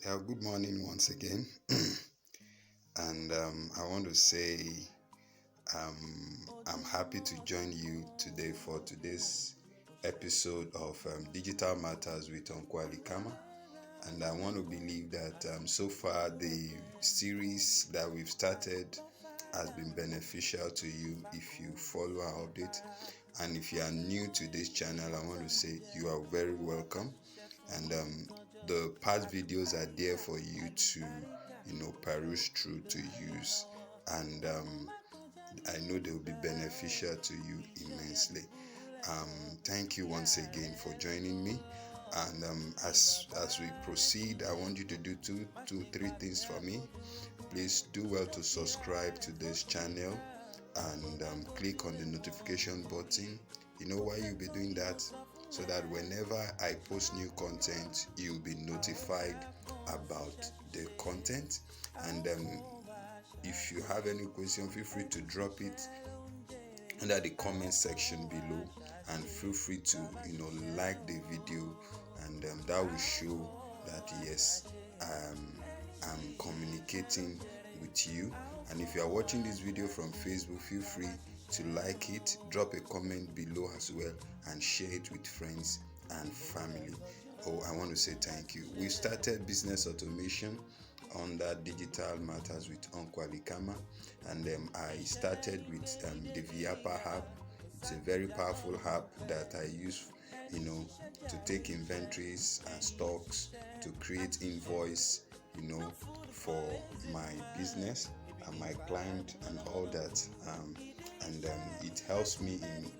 Good morning once again. And I want to say I'm happy to join you today for today's episode of Digital Matters with Hunku Alikama. And I want to believe that so far the series that we've started has been beneficial to you if you follow our update. And if you are new to this channel, I want to say you are very welcome. And the past videos are there for you to peruse through, to use, and I know they will be beneficial to you immensely. Thank you once again for joining me. And as we proceed, I want you to do three things for me. Please do well to subscribe to this channel and click on the notification button. You know why you'll be doing that? So that whenever I post new content, you'll be notified about the content. And if you have any question, feel free to drop it under the comment section below, and feel free to like the video, and that will show that yes, I'm communicating with you. And if you are watching this video from Facebook, feel free to like it, drop a comment below as well, and share it with friends and family. I want to say thank you. We started business automation under Digital Matters with Hunku Alikama, and I started with the Vyapar App. It's a very powerful app that I use to take inventories and stocks, to create invoice for my business and my client and all that, and it helps me in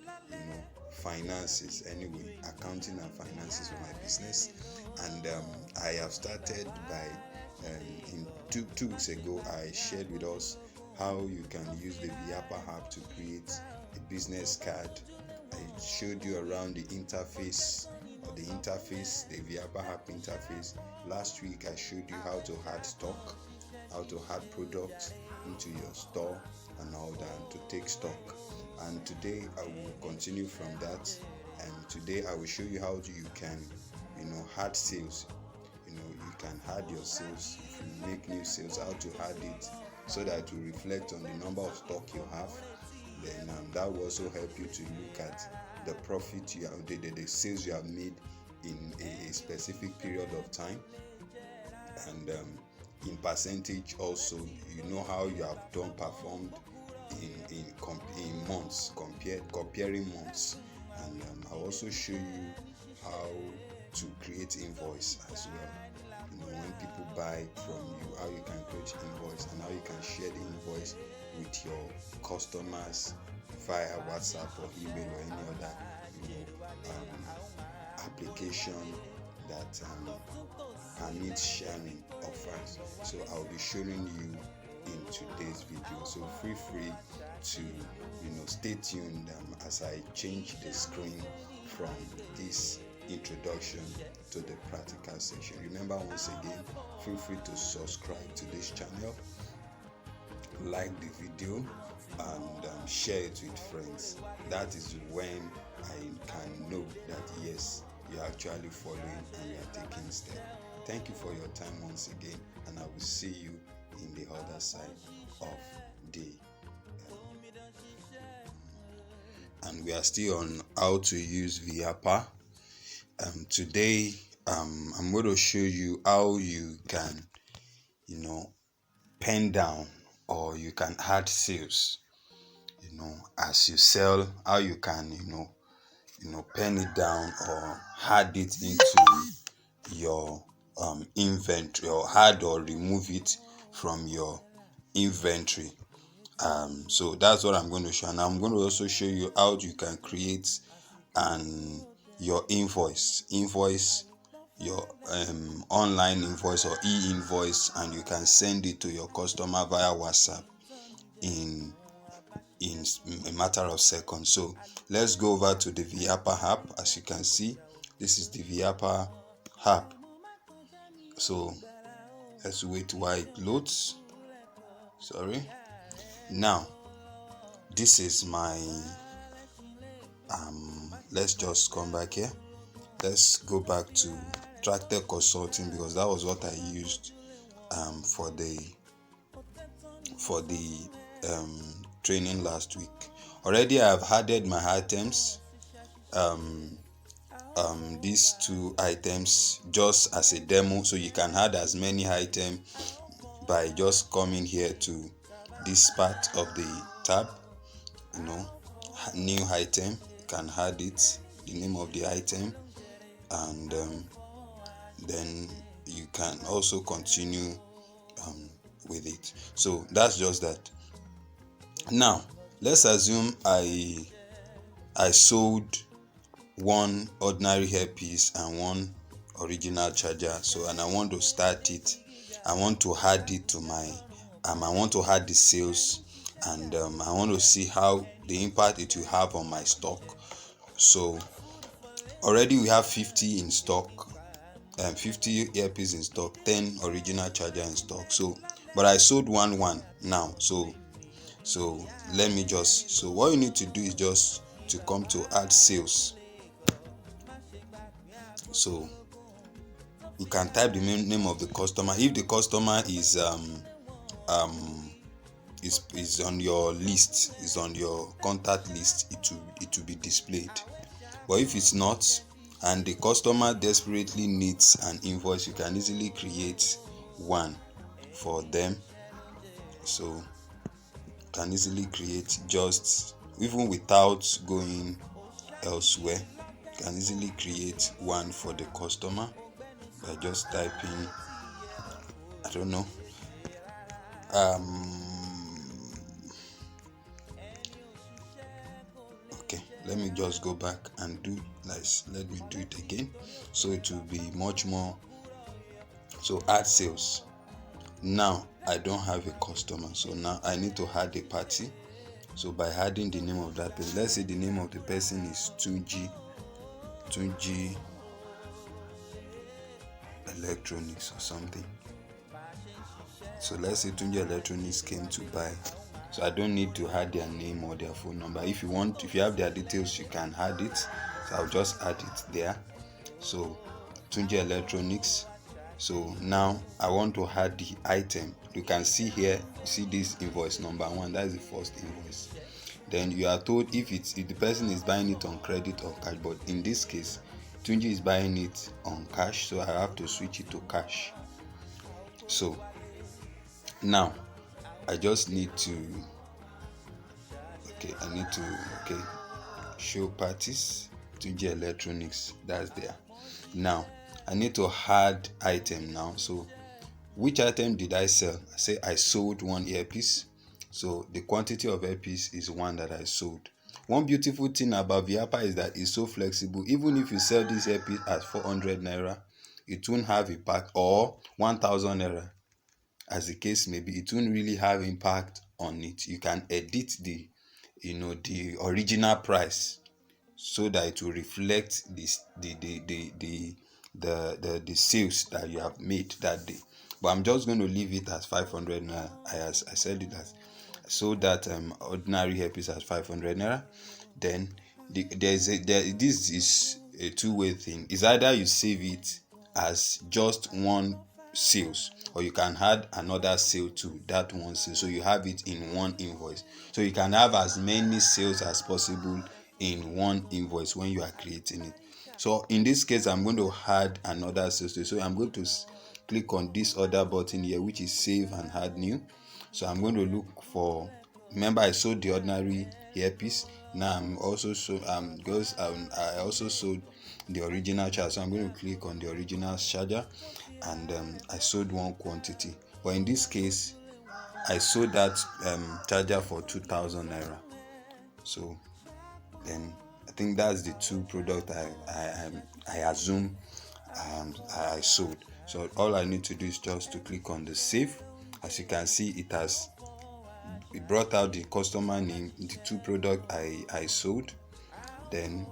finances anyway, accounting and finances for my business. And I have started by in two weeks ago I shared with us how you can use the Vyapar app to create a business card. I showed you around the interface, the Vyapar app interface. Last week I showed you how to add stock, how to add products into your store and all that, and to take stock. And today I will continue from that, and today I will show you how you can add sales. You can add your sales. If you make new sales, how to add it so that it will reflect on the number of stock you have. Then that will also help you to look at the profit you have, the sales you have made in a specific period of time, and in percentage also. You know how you have done performed in months, comparing months. And I'll also show you how to create invoice as well. When people buy from you, how you can create invoice and how you can share the invoice with your customers via WhatsApp or email or any other application that permits sharing of files. So I'll be showing you in today's video. So feel free to stay tuned as I change the screen from this introduction to the practical section. Remember, once again, feel free to subscribe to this channel, like the video, and share it with friends. That is when I can know that yes, you're actually following and you're taking steps. Thank you for your time once again, and I will see you in the other side of the and we are still on how to use Vyapar. Today I'm going to show you how you can pen down, or you can add sales as you sell, how you can pen it down or add it into your inventory, or add or remove it from your inventory. So that's what I'm going to show, and I'm going to also show you how you can create your invoice, your online invoice or e-invoice, and you can send it to your customer via WhatsApp in a matter of seconds. So let's go over to the Vyapar app. As you can see, this is the Vyapar app. So let's wait while it loads. Sorry. Now this is my let's just come back here. Let's go back to Tractor Consulting, because that was what I used for the training last week. Already I have added my items, these 2 items just as a demo, so you can add as many items by just coming here to this part of the tab, new item. You can add it, the name of the item, and then you can also continue with it. So that's just that. Now let's assume I sold one ordinary earpiece and one original charger, and I want to start it. I want to add it to my I want to add the sales, and I want to see how the impact it will have on my stock. So already we have 50 in stock, 50 earpiece in stock, 10 original charger in stock. So but I sold one now. So let me just, so what you need to do is just to come to add sales. So you can type the name of the customer. If the customer is on your list, is on your contact list, it will be displayed. But if it's not, and the customer desperately needs an invoice, you can easily create one for them. So you can easily create, just even without going elsewhere, you can easily create one for the customer by just typing, I don't know, okay, let me just go back and do let me do it again, so it will be much more. So add sales. Now I don't have a customer, so now I need to add a party. So by adding the name of that person, let's say the name of the person is Tunji Electronics or something. So let's say Tunji Electronics came to buy. So I don't need to add their name or their phone number. If you have their details, you can add it. So I'll just add it there. So Tunji Electronics. So now I want to add the item. You can see here, see this invoice number 1. That is the first invoice. Then you are told if the person is buying it on credit or cash. But in this case, Tunji is buying it on cash, so I have to switch it to cash. So now I just need to show parties, Tunji Electronics, that's there. Now I need to add item now. So which item did I sell? I say I sold one earpiece. So the quantity of earpiece is 1 that I sold. One beautiful thing about Vyapar is that it's so flexible. Even if you sell this earpiece at 400 naira, it won't have impact, or 1000 naira, as the case may be, it won't really have impact on it. You can edit the original price so that it will reflect the sales that you have made that day. But I'm just going to leave it as 500 naira. I said it as sold that ordinary earpiece as 500 naira. Then this is a two-way thing. It's either you save it as just one sales, or you can add another sale to that one sale, so you have it in one invoice. So you can have as many sales as possible in one invoice when you are creating it. So in this case, I'm going to add another sale. So I'm going to click on this other button here, which is save and add new. So I'm going to look for, remember I sold the ordinary earpiece. Now I'm also I also sold the original charger. So I'm going to click on the original charger, and I sold one quantity. But in this case, I sold that charger for 2,000 naira. So then I think that's the 2 products I assume I sold. So all I need to do is just to click on the save. As you can see, it brought out the customer name, the 2 products I sold. Then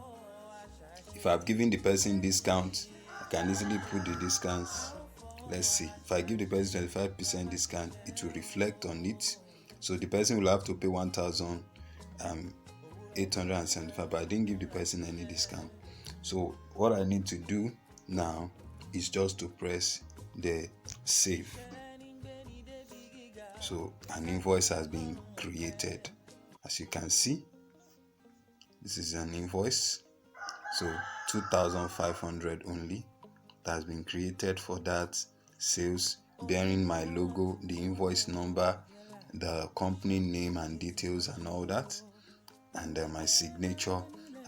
if I've given the person discount, I can easily put the discounts. Let's see, if I give the person 25% discount, it will reflect on it. So the person will have to pay 1,875, but I didn't give the person any discount. So what I need to do now is just to press the save. So an invoice has been created. As you can see, this is an invoice. So 2,500 only that has been created for that sales, bearing my logo, the invoice number, the company name and details and all that, and my signature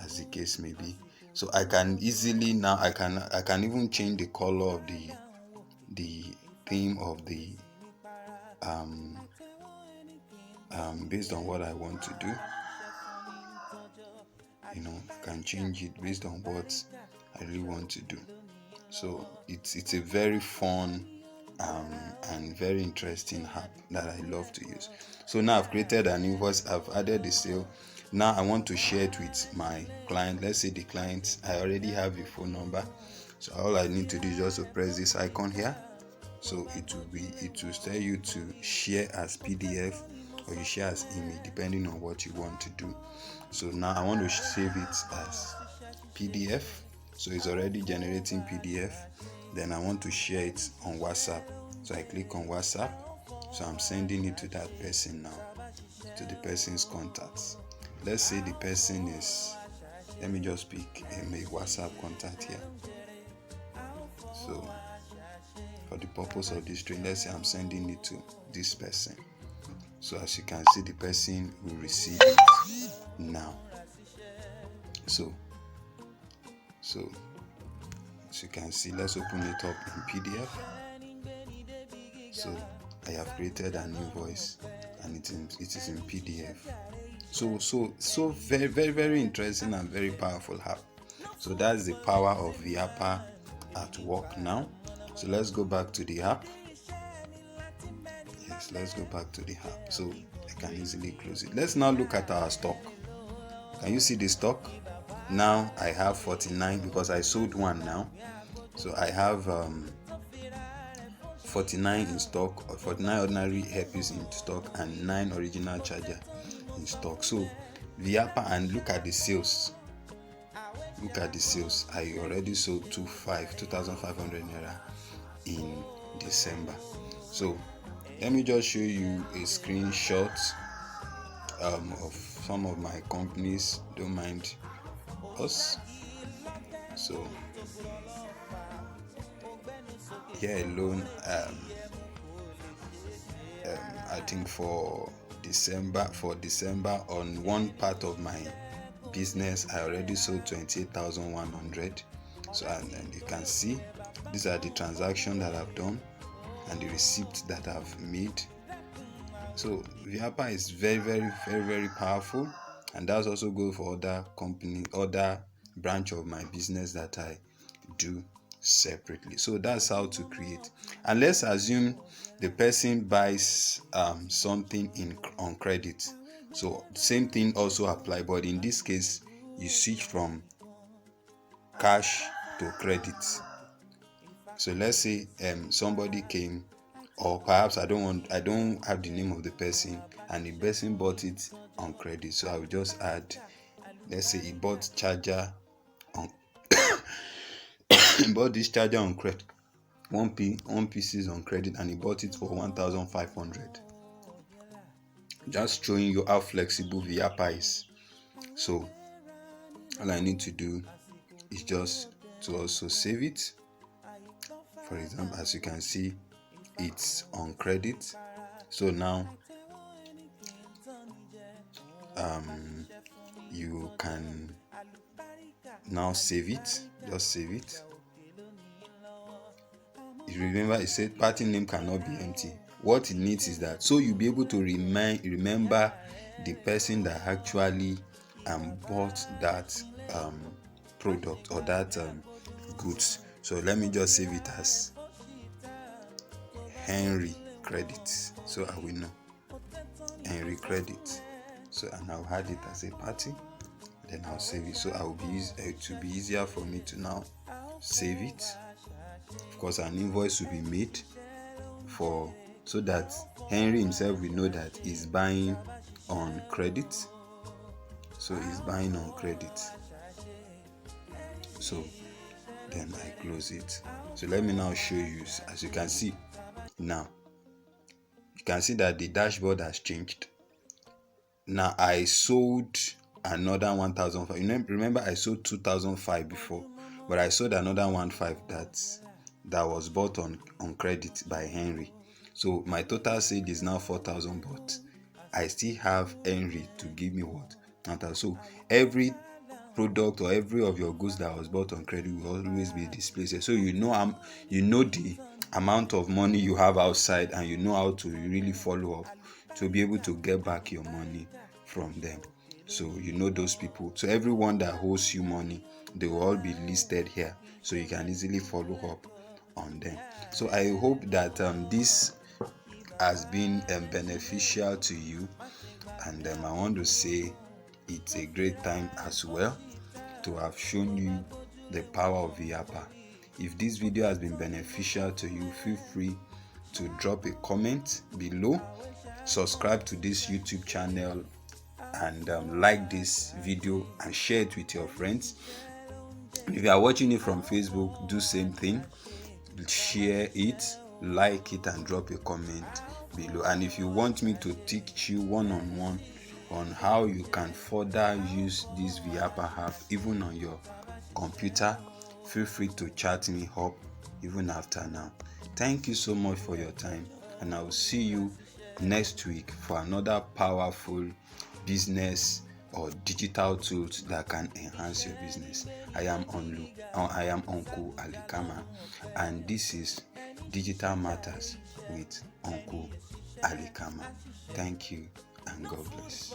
as the case may be. So I can easily now I can even change the color of the theme of the based on what I want to do. I can change it based on what I really want to do. So it's a very fun and very interesting app that I love to use. So now I've created an invoice, I've added the sale. Now I want to share it with my client. Let's say the client, I already have a phone number. So all I need to do is just to press this icon here. So it will tell you to share as PDF or you share as image depending on what you want to do. So now I want to save it as PDF. So it's already generating PDF. Then I want to share it on WhatsApp. So I click on WhatsApp. So I'm sending it to that person now, to the person's contacts. Let's say the person is, let me just pick a WhatsApp contact here. So for the purpose of this training, let's say I'm sending it to this person. So as you can see, the person will receive it now. So as you can see, let's open it up in PDF. So I have created an invoice and it is in PDF. So very, very, very interesting and very powerful app. So that's the power of Vyapar at work now. So let's go back to the app. Yes, let's go back to the app. So I can easily close it. Let's now look at our stock. Can you see the stock? Now I have 49 because I sold one now. So I have 49 in stock, or 49 ordinary hairpiece in stock and 9 original charger in stock. So Vyapar, and look at the sales. Look at the sales. I already sold 2,500 naira in December. So let me just show you a screenshot of some of my companies. Don't mind us. So here alone, I think for December on one part of my business, I already sold 28,100. So and you can see these are the transactions that I've done and the receipts that I've made. So Vyapar is very, very, very, very powerful, and that's also good for other company, other branch of my business that I do separately. So that's how to create. And let's assume the person buys something on credit. So same thing also apply, but in this case you switch from cash to credit. So let's say somebody came, or perhaps I don't have the name of the person, and the person bought it on credit. So I will just add, let's say he bought charger on he bought this charger on credit, one pieces on credit, and he bought it for 1,500. Just showing you how flexible Vyapar is. So all I need to do is just to also save it. For example, as you can see, it's on credit. So now you can now save it. Just save it. You remember it said party name cannot be empty. What it needs is that, so you'll be able to remember the person that actually bought that product or that goods. So let me just save it as Henry Credit. So I will know Henry Credit. So and I'll add it as a party. Then I'll save it. So it will be easier for me to now save it. Of course, an invoice will be made so that Henry himself will know that he's buying on credit. So he's buying on credit. So then I close it. So let me now show you. As you can see now, you can see that the dashboard has changed. Now I sold another 1,005. Remember I sold 2,005 before, but I sold another 1,500 that was bought on credit by Henry. So my total sale is now 4,000, but I still have Henry to give me what? So every product or every of your goods that was bought on credit will always be displayed. So you know the amount of money you have outside, and you know how to really follow up to be able to get back your money from them. So you know those people. So everyone that owes you money, they will all be listed here, so you can easily follow up on them. So I hope that this has been beneficial to you, and I want to say it's a great time as well to have shown you the power of Vyapar. If this video has been beneficial to you, feel free to drop a comment below, subscribe to this YouTube channel, and like this video and share it with your friends. If you are watching it from Facebook, do same thing, share it, like it, and drop a comment below. And if you want me to teach you one-on-one on how you can further use this Vyapar app even on your computer, feel free to chat me up even after now. Thank you so much for your time, and I will see you next week for another powerful business or digital tools that can enhance your business. I am Hunku Alikama, and this is Digital Matters with Hunku Alikama. Thank you, and God bless.